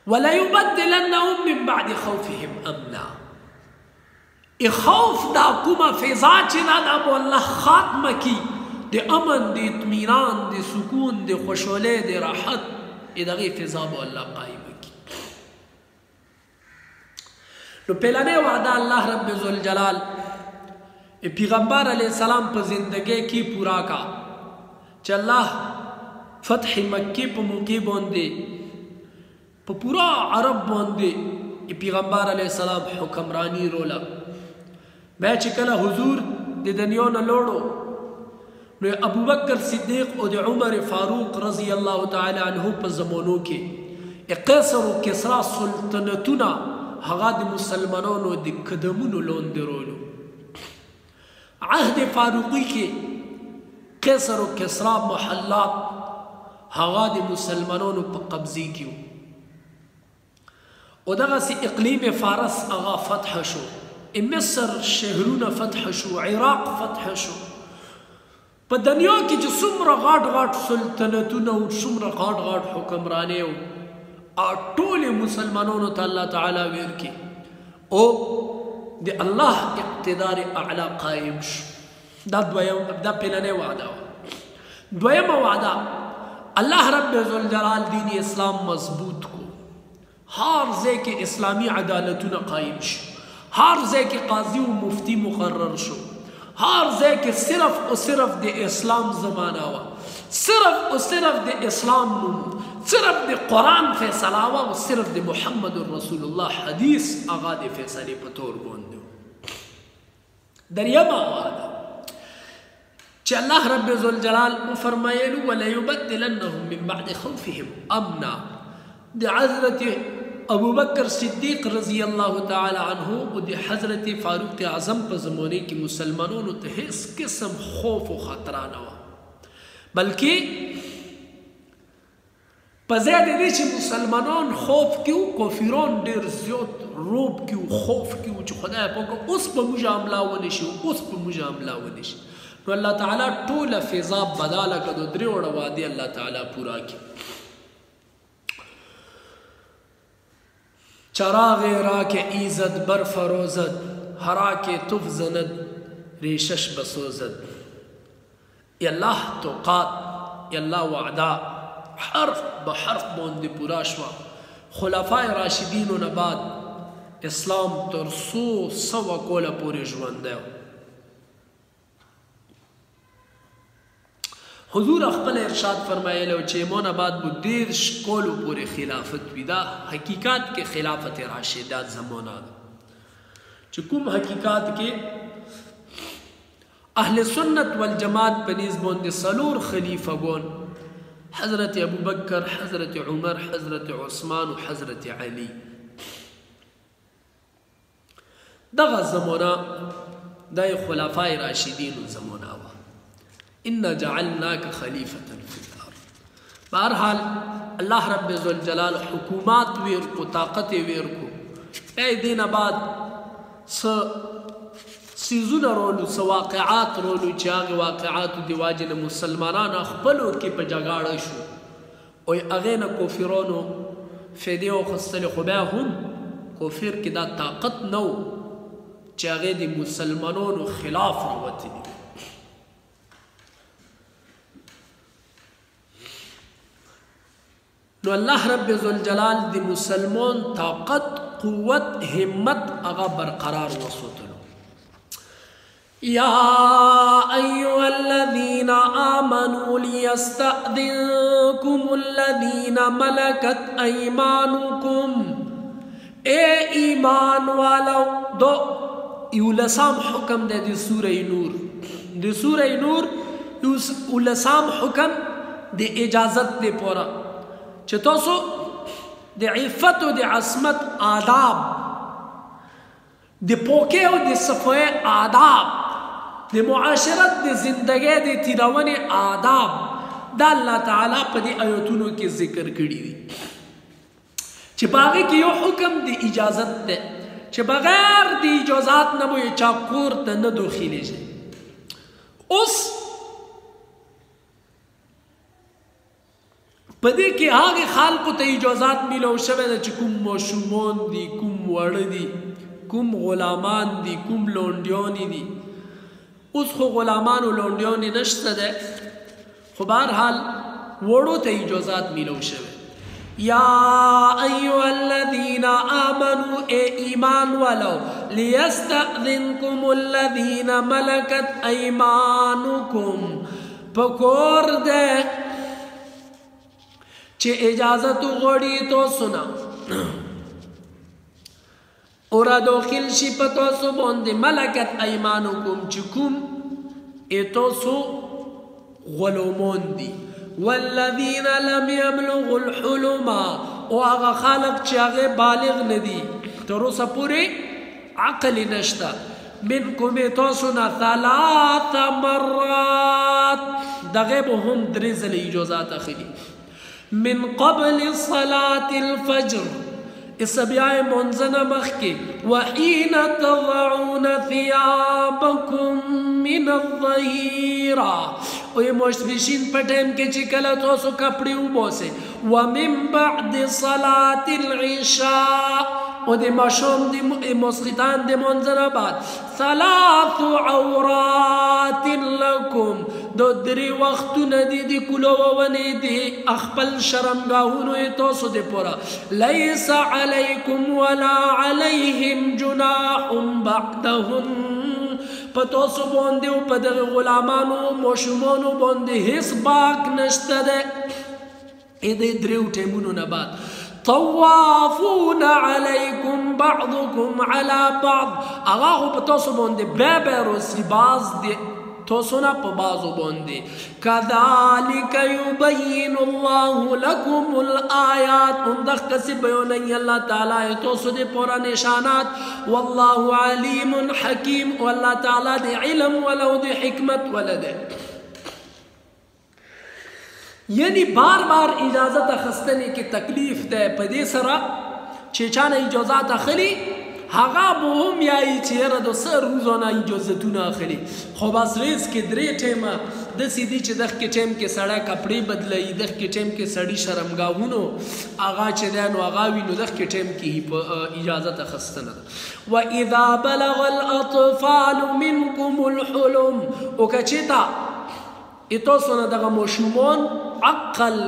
وَلَيُبَدِّلَنَّهُمْ مِنْ بَعْدِ خَوْفِهِمْ أَمْنًا خوف دا کما فضا چنا دا بو اللہ خاتمہ کی د امن د اطمینان د سکون د خوشحالی د راحت دغه فضا به الله قایم کړي. نو پهلنۍ وعده الله رب ذوالجلال پیغمبر علیہ السلام په زندگی کې پورا کا چې الله فتح مکی په موقع باندې په پورا عرب باندې پیغمبر علیہ السلام حکمرانی رولا. بیا چې کله حضور د دنیا نه لوړو نو ابوبکر صدیق او د عمر فاروق رضی الله تعالی عنه په زمانو کې قیصر او کسرا سلطنتونه هغه د مسلمانانو د قدمونو لاندې رولو. عهد فاروقی کې قیصر او کسرا محلات هغه د مسلمانانو په قبضه کې او دغسې اقلیم فارس هغه فتح شو، مصر شهرونه فتح شو، عراق فتح شو. په دنیا کې چې څومره غاټ غاټ سلطنتونه او څومره غاټ غاټ حکمرانۍ او ټولې مسلمانانو ته الله تعالی ورکړي او د الله اقتدار اعلی قایم شو. دا پهلنۍ وعده وه. دویمه وعده الله رب ذوالجلال دین اسلام مضبوط کو، هر ځای کې اسلامی عدالتونه قایم شو، هر ځای کې قاضي و مفتی مقرر شو، هر ځای کې صرف او صرف د اسلام زمانه وه، صرف او صرف د اسلام نوم، صرف د قرآن فیصله وه او صرف د محمد رسول الله حدیث هغه د فیصلې په طور باندې و. دریمه وعده چې الله رب ذوالجلال وفرمایلو وليبدلنهم من بعد خوفهم امنا. د حضرت ابوبکر صدیق رضی الله تعالی عنه او د حضرت فاروق اعظم په زمانه کې مسلمانانو ته هیڅ قسم خوف او خطر نه و، بلکې په ځای د دې چې مسلمانان خوف کې و کافران ډېر زیات روب کې و خوف کې و چې خدای پاک اوس په موږ حمله ونه شي، اوس په موږ حمله ونه شي. نو الله تعالی ټوله فضا بداله کړه، د درې وړه وعدې الله تعالی پورا کړي. چراغ راک ایزد بر فروزد حراک تفزند ریشش بسوزد. یا الله توقات یا الله وعده حرف به حرف باندې پورا شوه. خلفای راشدینو نه بعد اسلام تر 100 کاله پورې ژوندی و. حضور خپل ارشاد فرمایلو چې ایمان بعد به 10 کالو پورې خلافت وي. دا حقیقت کې خلافت راشده زمانه ده چې کوم حقیقت کې اهل سنت والجماعت په نیز باندې څلور خلیفګان حضرت ابوبکر، حضرت عمر، حضرت عثمان و حضرت علی. دغه زمانه د خلفای راشدینو زمانه وه. انا جعلناک خلیفة فی الارض. بهرحال الله رب ذوالجلال حکومات ورکو، طاقت ورکو. ای دین بعد سیزونه رولو، څه واقعات رولو چې هغې واقعاتو د واجې نه مسلمانان خپلو کې په جګړه شو او هغې نه کافرانو فیدې واخیستلې، خو بیا هم کافر کې دا طاقت نه و چې هغې د مسلمانانو خلاف راوتلي. نو الله رب ذوالجلال د مسلمان طاقت، قوت، همت هغه برقرار وساتلو. یا ایها الذین آمنوا لیستأذنکم الذین ملکت ایمانکم. اے ایمان والو، دو یولسام حکم ده د سوره نور. د سوره نور یولسام حکم د اجازت ده پورا چې تاسو د عفت او د عصمت آداب، د پوکې او د صفای آداب، د معاشرت د زندګۍ د تیرونې آداب دا الله تعالی په دې آیتونو کې ذکر کړي دي چې په هغې کې یو حکم د اجازت دی چې بغیر د اجازات نه به یې چا کور ته نه داخلیږي. اوس په دې کې هغې خلکو ته اجازات میلو شوی ده چې کوم ماشومان دي، کوم واړه دي، کوم غلامان دي، کوم لونډیانې دي، اوس خو غلامانو لونډیانو نشته ده خو بهرحال وړو ته اجازات میلو شوی یا ایها الذین آمنوا اے ایمان والو لیستأذنکم الذین ملکت ایمانکم پکور ده چه اجازت غوړي تو سنا اور داخل شي پتو سو باندې ملکت ایمانکم چکم ایتو سو غلومون دی والذین لم یبلغوا الحلم او هغه خلق چې هغه بالغ ندي تر اوسه پورې عقل نشته منکم تاسو نه 3 مرات دغه به هم 3 ځله اجازات اخلي من قبل صلاة الفجر اسبیاء منزنه مخکې وحين تضعون ثيابكم من الظهيرة او مشبشین په ټیم کې چې کله تاسو کپڑے وباسئ ومن بعد صلاة العشاء او د ماشوم د مسخیتان د منځنه بعد 3 عورات لکم دو 3 وختونه دي د کولوونې دي خپل شرمګاهونو تاسو د پوره ليس عليكم ولا عليهم جناح بعدهم پتاسو باندې او په دغه غلامانو ماشومانو باندې هیڅ باک نشته ده دې 3 ټیمونو نه بعد طوافون علیکم بعضکم علی بعض هغه په تاسو باندې به روسی باز دي تاسو نه په بازو باندې کذالک یبین الله لكم الآیات اندخ سی بیانوي الله تعالی تاسو دې پورا نشانات والله علیم حکیم والله تعالی دې علم ولو دې حکمت ولده یعنی بار بار اجازت اخستنې کې تکلیف ده په دې سره چې چانه اجازت اخلي هغه به هم یایي چې یاره د څه روزانه اجازتونه اخلي خو بس ریز کې 3 ټیمه داسې دي چې دغه ټیم کې سړی کپړې بدلوي دغه ټیم کې سړي شرمګاهونو هغه چې دی نو هغه وي نو دغه ټیم کې اجازت اخیستنه ده واذا بلغ الاطفال منکم الحلم او که چېرته تاسو نه دغه ماشومان عقل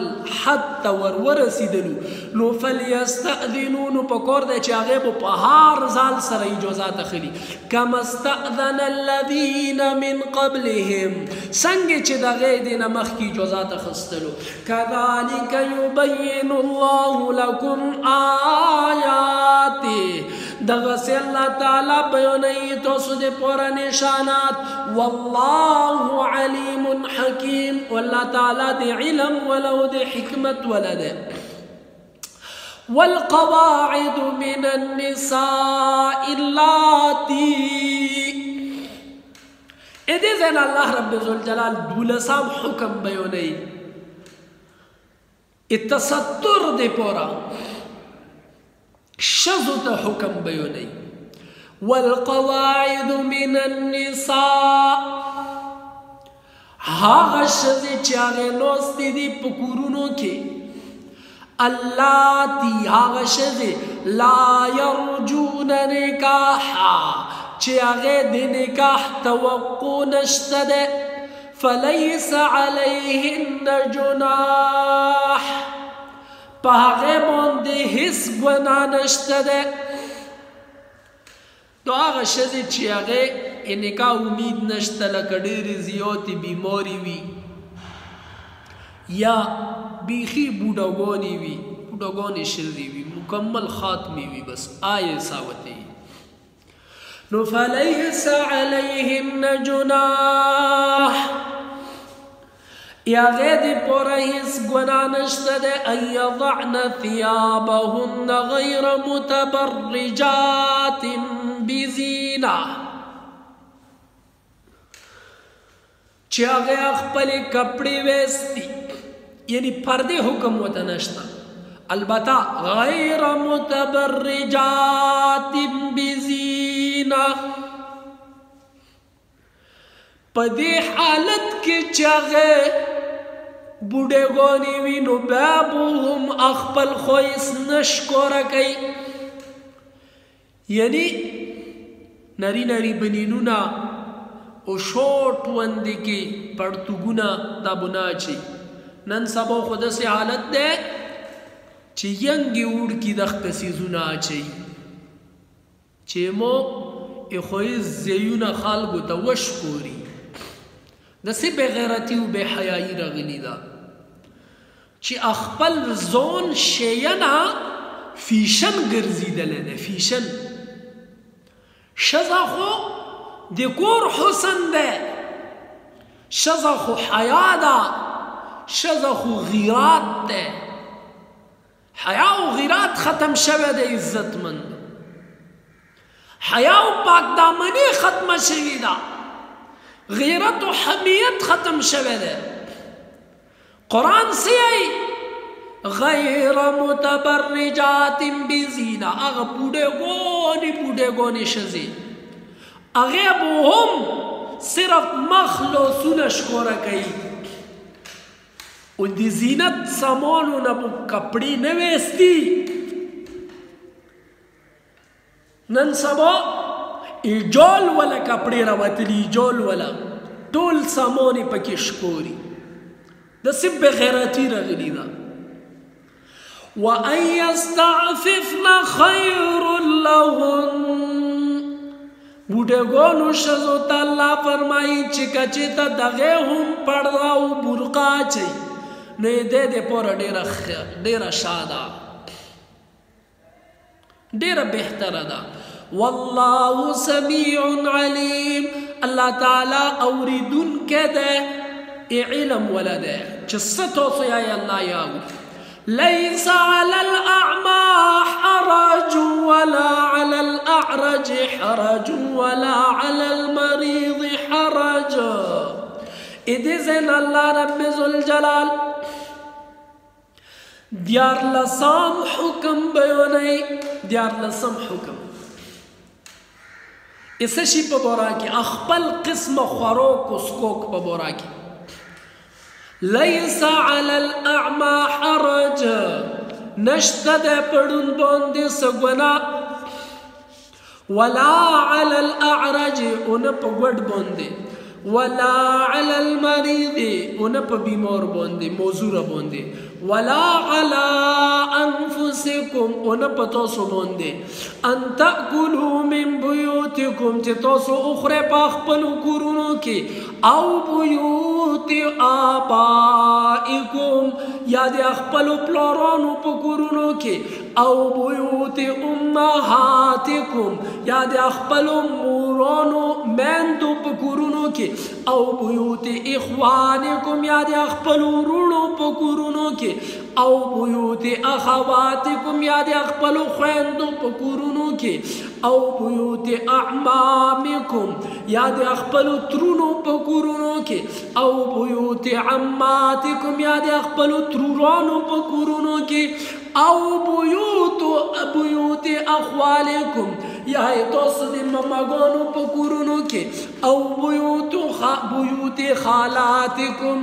حتی ورسېدلو نو فلیستأذنوا نو پکار دی چې هغې به په هر ځال سره اجازات اخلي کما استأذن الذین من قبلهم څنګه چې د هغې دې نه مخکې اجازات اخیستلو کذلک یبین الله لکم آیاته دغسې الله تعالی بیانوي تاسو د پوره نشانات والله علیم حکیم والله تعالی د علم ولو د حکمت ولده والقواعد من النساء اللاتي دې ځای الله رب ذوالجلال 12 حکم بیانوي التستر د پوره شذو ته حکم بیانوي والقواعد من النساء هغه ښځې چې هغې ناستې دي په کورونو کې اللاتی هغه ښځې لا یرجون نکاحا چې هغې د نکاح توقع نشته ده فلیس علیهن جناح په هغې باندې هیڅ ګناه نشته ده نو هغه ښځې چې هغې نکاح امید نشته لکه ډېرې زیاتې بیماري وي یا بیخي بوډاګانې وي بوډاګانې ښځې وي مکمل خاتمې وي بس آیې ساوتې نو فلیس علیهن جناح یا غید پورا هیڅ گناه نشته ده ان یضعن ثیابهن غیر متبرجات بزینه چې هغې خپلې کپړې ویستي یعنی پردې حکم ورته نشته البته غیر متبرجات بزینه په دې حالت کې چې هغې بوډېګانې وي نو بیا به هم خپل ښایست نه ښکاره کوي یعنی نری نری بنینونه او شوټوندې کې پړتوګونه دا بنا اچي. نن سبا خو داسې حالت دی چې ینګې وړکي دغه څیزونه اچوي چې مو ښایست ځایونه خلکو ته وشکوري. داسې بې غیرتي او بې حیایي راغلې ده چې خپل ځان شیانه فیشن ګرځېدلی دی. فیشن ښځه خو د کور حسن دی، ښځه خو حیا ده، ښځه خو غیرات دی. حیا او غیرات ختم شوی دی عزتمند. حیا او پاک دامنی ختم شوی ده، غیرت و حمیت ختم شوی ده. قرآن سیئی غیر متبرجات بزینا، اغا بوڑے گونی شزی اغی بو هم صرف مخلوصون شکورا کئی او دی زینت سامانو نبو کپڑی نویستی. نن سبا ایجول والا کپڑی رواتلی، ایجول والا ټول سامانی پکی شکوری. دا سب بغیرتی رغلی دا. وَأَن يَسْتَعْفِفْنَ خَيْرٌ لَهُنَّ، بوډګانو ښځو ته الله فرمایي چې کچې ته دغې هم پرده او برقع اچوي نو یې دې دپاره ډېره ښه ده، ډېره بهتره ده. والله سمیع علیم، الله تعالی اوریدونکی دی، علم ولا دی چې څه تاسو یایئ الله یې اوري. ليس على الأعمى حرج ولا على الأعرج حرج ولا على المريض حرج. إذن الله رب ذو الجلال دیار لسام حکم بیانی، دیار لسام حکم اسے شی پا بورا کی اخپل قسم خوروک و سکوک پا بورا کی. لیس علی الاعما حرج، نشتا دے پڑن باندے سگونا، ولا علی الاعرج ان پا گوڑ باندے، ولا علی المریض ان پا بیمار باندے موزور باندے، ولا علی انفسکم ان پا تاسو باندے، ان تأکلوا من بیوتکم چی تاسو اخرے پا اخپلو کرونو کی، او بیوت آبائکم یا دی اخپلو پلارانو پا کرونو کی، او بیوت امہاتکم یا دی اخپلو مورانو میندو پا کرونو کی، او بیوت اخوانکم یا دی اخپلو رونو پا کرونو کی، او بیوت اخواتکم یا دی اخپلو خویندو پا کرونو کی، او بیوت اعمامکم یا دی اخپلو ترونو پا کرونو کی، او بیوت عماتکم یا دی اخپلو ترورانو پا کرونو کی، او بیوت اخوالکم یا توسو دی ممگانو پا کرونو کی، او بیوت خالاتکم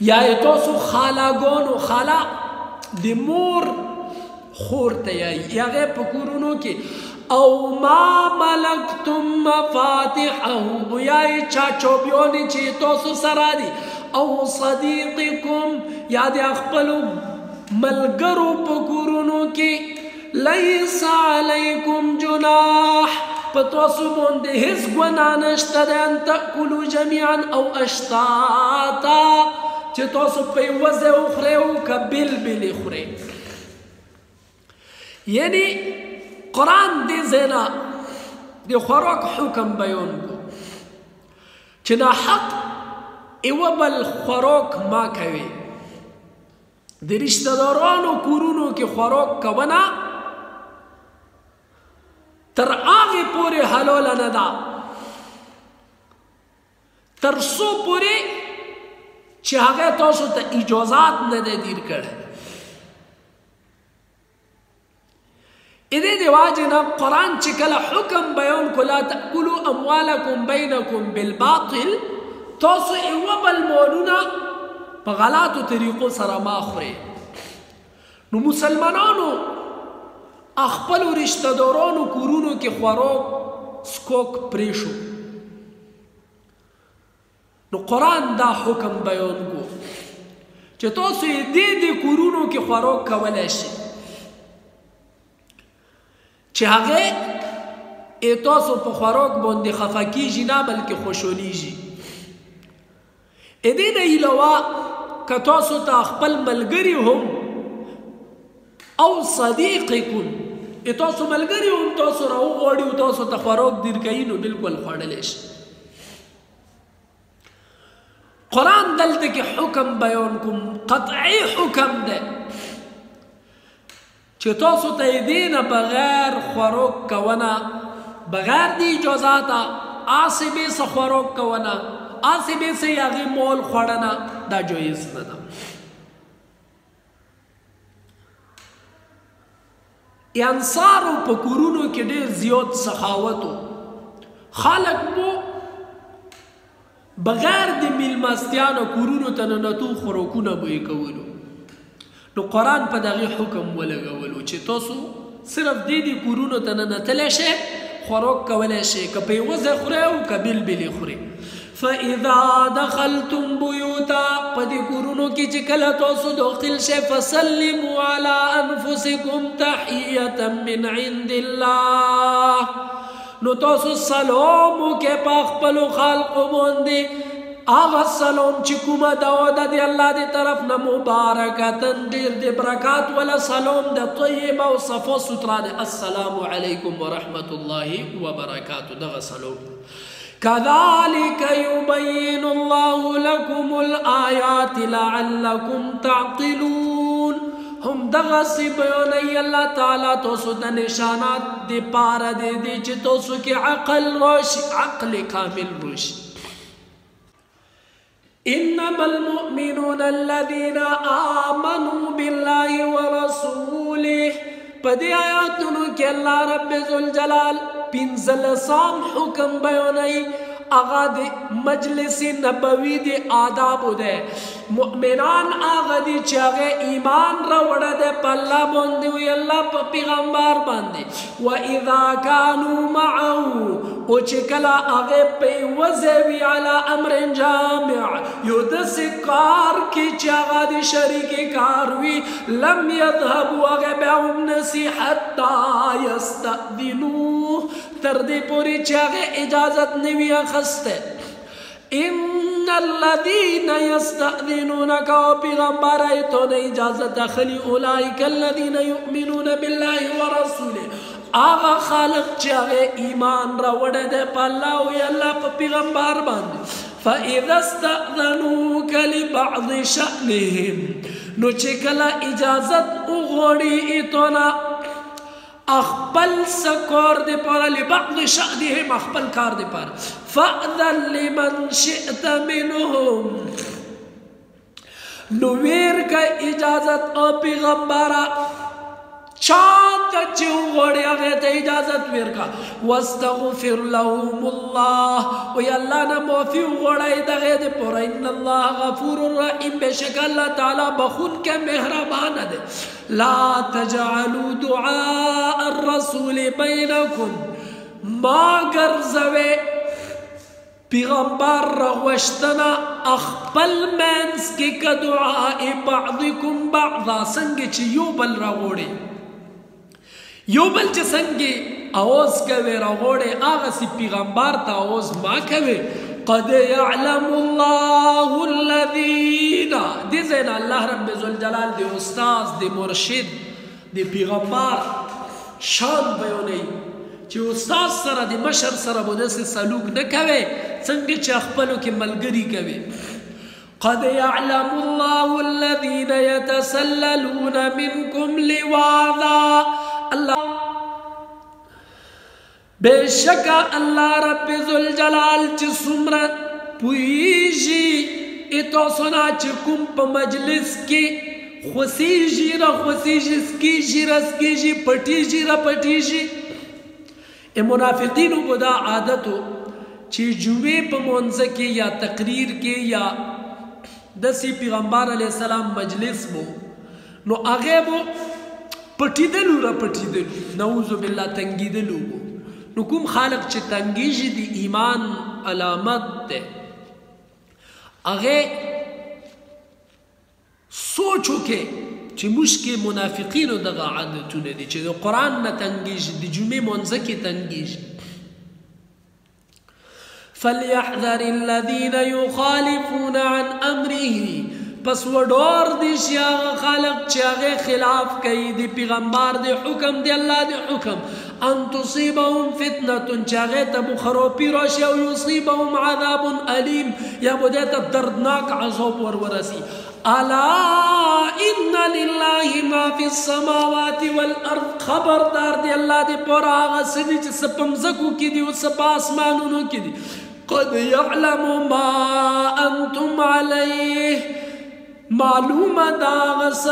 یا توسو خالاگانو، خالا دی مور خورتا یا غیر پا کرونو کی، او ما ملکتم مفاتحه یا چاچو بیونی چی توسو سرا دی، او صدیقکم یا دی اخپلو ملگرو پا کرونو کی، لیس علیکم جناح پتوسو بونده هز گنانشتا دی ان تأکلو جمیعا او اشتاتا چی توسو پیوزه اخره و که بل بل اخره. یعنی قرآن دی زینا دی خوراک حکم بیان کو چنا حق ایو بل خوراک ما کوي، دی رشتہ دارانو کورونو کی خوراک کونا تر آغی پوری حلال ندا، تر سو پوری چی آغی تاسو تا اجازات نده دیر کرده. ایده دی واجنا قرآن چی کلا حکم بیان کو لا تأکلو اموالکم بینکم بالباطل، تاسو ایو بالمولونا پا غلط و طریقو سر ما خوری. نو مسلمانانو اخپلو رشتہ دارانو کورونو کی خوراک سکوک پریشو، نو قرآن دا حکم بیان کو چې تاسو یې دې کورونو کې خوراک کولی شي چې هغه تاسو په خوراک باندې خفه کیږي نه بلکې خوشحالیږي. دې نه علاوه که تاسو ته خپل ملګري هم او صدیقکم تاسو ملګري هم تاسو راوغواړي او تاسو ته خوراک درکوي نو بالکل خوړلی شي. قرآن دلته کې حکم بیان کوم قطعي حکم دی چې تاسو ته یې دې نه بغیر خوراک کوونه بغیر د اجازاته آسې بې څه خوراک کوونه آسې بې څه هغې مول خوړنه دا جایز نه ده. انصارو په کورونو کې ډېر زیات سخاوت و. خلک مو بغیر د میلمستیا نه کورونو ته ننوتو خوراکونه به یې کولو. نو قرآن په دغې حکم ولګولو چې تاسو صرف دې کورونو ته ننوتلی شئ خوراک کولی شئ که په یوه ځای خورئ او که بېل بېل یې خورئ. فاذا دخلتم بيوتا پدې کورونو کې چې کله تاسو داخل شئ فسلموا على انفسكم تحية من عند الله نو تاسو سلام وکړئ په خپلو خلقو باندې هغه سلام چې کومه دا د الله د طرف نه مبارکتن ډېر د برکات ولا سلام د طیب او صفا سترا د السلام علیکم ورحمة الله وبرکاته دغه سلام. كذلك يبين الله لكم الآيات لعلكم تعقلون هم دغسی بیانی اللہ تعالی توسو دا نشانات دی پارا دی چی توسو کی عقل روشی عقل کامل روشی. انما المؤمنون الذين آمنوا بالله ورسوله پدی آیاتونو کی اللہ رب ذوالجلال پنزلسام حکم بیانی آغا دی مجلس نبوی دی آدابو دے مؤمنان آغا دی چاگے ایمان روڑا دے پا اللہ باندے وی اللہ پا پیغمبر باندے وَإِذَا كَانُوا مَعَهُ او چکلا آغے پی وزیوی علی امر جامع یو دس کار کی چاگا دی شریک کاروی لم یذهبو آغے بیعم نسی حتی یستأذنوه تردی پوری چاگے اجازت نوی خستے. ان الذين يستأذنونك وبيغمبر ایتون اجازت اخلی اولئک الذين يؤمنون بالله ورسوله آغا خالق چاگے ایمان راوڑ دے پا اللہ وی اللہ پا پیغمبر باندے فَإِذَا اسْتَأْذَنُوكَ لِبَعْضِ شَأْنِهِمْ نو چکلا اجازت اغوڑی ایتونا اخبل سکور دے پارا لبعض شأنهم اخبل کار دے پارا فأذن لمن شئت منهم نویر کا اجازت او پیغمبرا چاہتا چیو غوڑی آگیتا اجازت ویر کا واستغفر لهم اللہ وی اللہ نا موفی غوڑی دا غید پورا ان اللہ غفور الرحیم بے شک اللہ تعالی بخون کے مہربان دے. لا تجعلوا دعاء الرسول بینکم ما گرزوے پیغمبر رغوشتنا اخبل مینس کی کا دعائی بعضکم بعضا سنگی چی یو بل رغوڑی یو بل چی سنگی آواز کوئے رغوڑی آغا سی پیغمبر تا آواز ما کوئے قد يعلم الله الذين دی زین اللہ رب ذوالجلال دی استاذ دی مرشد دی پیغمبر شان بیونی چی استاذ سره دی مشر سره بوده سی سلوک نکوه سنگی چی اخپلو کی ملگری کوه. قد يعلم الله الذين يتسللون منكم لواذا اللہ بے شکا اللہ رب ذوالجلال چی سمرت پویجی اتو سنا چی کم پا مجلس کی خوسیجی را خوسیجی سکیجی را سکیجی پٹیجی را پٹیجی منافقینو بدا عادتو چی جوے پا منزکی یا تقریر کی یا دسی پیغمبر علیہ السلام مجلس بو نو آگے بو پٹی دلو را پٹی دلو نعوذ باللہ تنگی دلو بو نو کوم خالق چې تنگیږي د ایمان علامت ده هغه سوچ وکړي چې موږ کې منافقینو دغه عادتونه دي چې د قرآن نه تنګېږي د جمعې مونځه کې تنګېږي. فليحذر الذين يخالفون عن امره پس وډور دي چې هغه خلق چې هغه خلاف کوي د پیغمبر د حکم د الله د حکم ان تصيبهم فتنه چې هغه ته بخروپی راشي او يصيبهم عذاب الیم یا بده ته دردناک عذاب ورورسي. الا ان لله ما في السماوات والارض خبردار دی الله دې پر هغه سدي چې سپمزکو کې دي او سپ اسمانونو کې دي. قد يعلم ما انتم عليه معلومه دا غس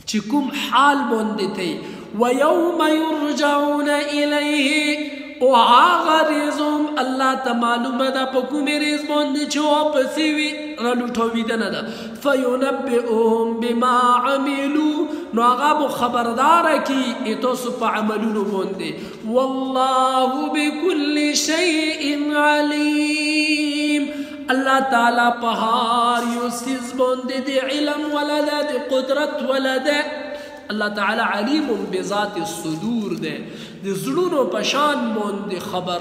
چې کوم حال باندې ته ويوم يرجعون اليه او هغه ریزم الله ته معلومه ده په کومې ریز باندې چې واپسې وي رالوټوېدنه ده. فينبئهم بما عملوا نو هغه خبرداره کي تاسو په عملونو باندې. والله بكل شيء عليم الله تعالی په هر یو څیز باندې د علم ولا د قدرت ولا د الله تعالی علیم بذات الصدور ده د زړونو په شان باندې خبر